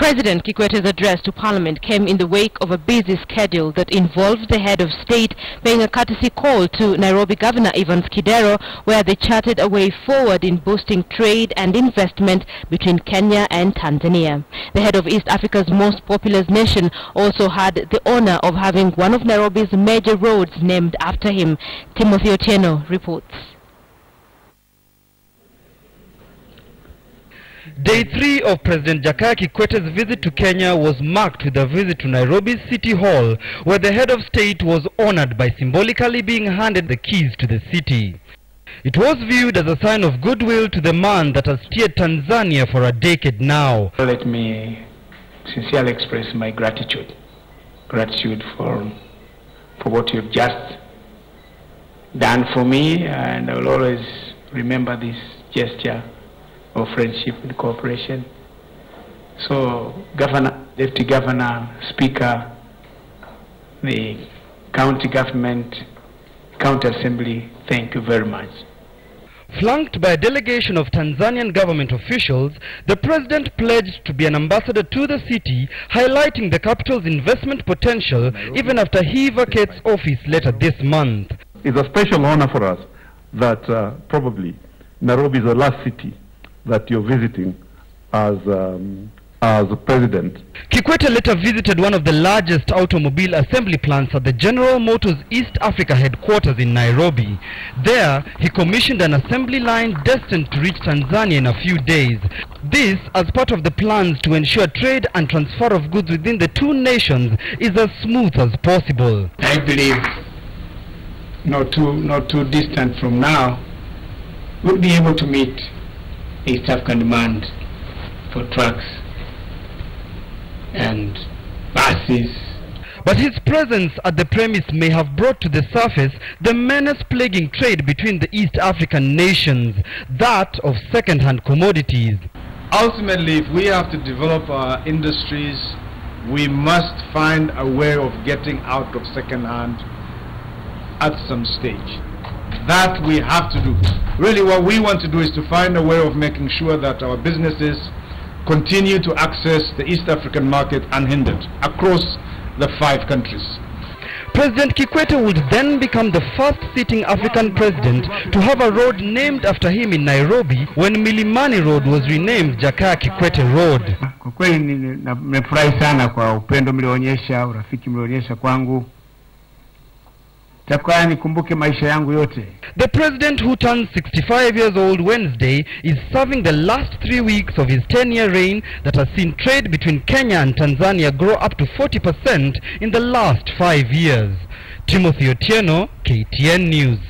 President Kikwete's address to Parliament came in the wake of a busy schedule that involved the head of state paying a courtesy call to Nairobi Governor Evans Kidero, where they charted a way forward in boosting trade and investment between Kenya and Tanzania. The head of East Africa's most populous nation also had the honor of having one of Nairobi's major roads named after him. Otieno reports. Day 3 of President Kikwete's visit to Kenya was marked with a visit to Nairobi's City Hall, where the head of state was honored by symbolically being handed the keys to the city. It was viewed as a sign of goodwill to the man that has steered Tanzania for a decade now. Let me sincerely express my gratitude for what you've just done for me, and I will always remember this gesture of friendship and cooperation. So, Governor, Deputy Governor, Speaker, the county government, county assembly, thank you very much. Flanked by a delegation of Tanzanian government officials, the president pledged to be an ambassador to the city, highlighting the capital's investment potential even after he vacates office later this month. It's a special honor for us that probably Nairobi is the last city that you're visiting as president. Kikwete later visited one of the largest automobile assembly plants at the General Motors East Africa headquarters in Nairobi. There, he commissioned an assembly line destined to reach Tanzania in a few days. This as part of the plans to ensure trade and transfer of goods within the two nations is as smooth as possible. I believe not too distant from now, we'll be able to meet East African demand for trucks and buses. But his presence at the premise may have brought to the surface the menace plaguing trade between the East African nations, that of second-hand commodities. Ultimately, if we have to develop our industries, we must find a way of getting out of second-hand at some stage. That we have to do. Really what we want to do is to find a way of making sure that our businesses continue to access the East African market unhindered across the 5 countries. President Kikwete would then become the first sitting African president to have a road named after him in Nairobi when Milimani Road was renamed Kikwete Road. Kwa kweli nimefurahi sana kwa upendo mlionyesha, urafiki mlionyesha kwangu. The president, who turns 65 years old Wednesday, is serving the last 3 weeks of his 10-year reign that has seen trade between Kenya and Tanzania grow up to 40% in the last 5 years. Otieno, KTN News.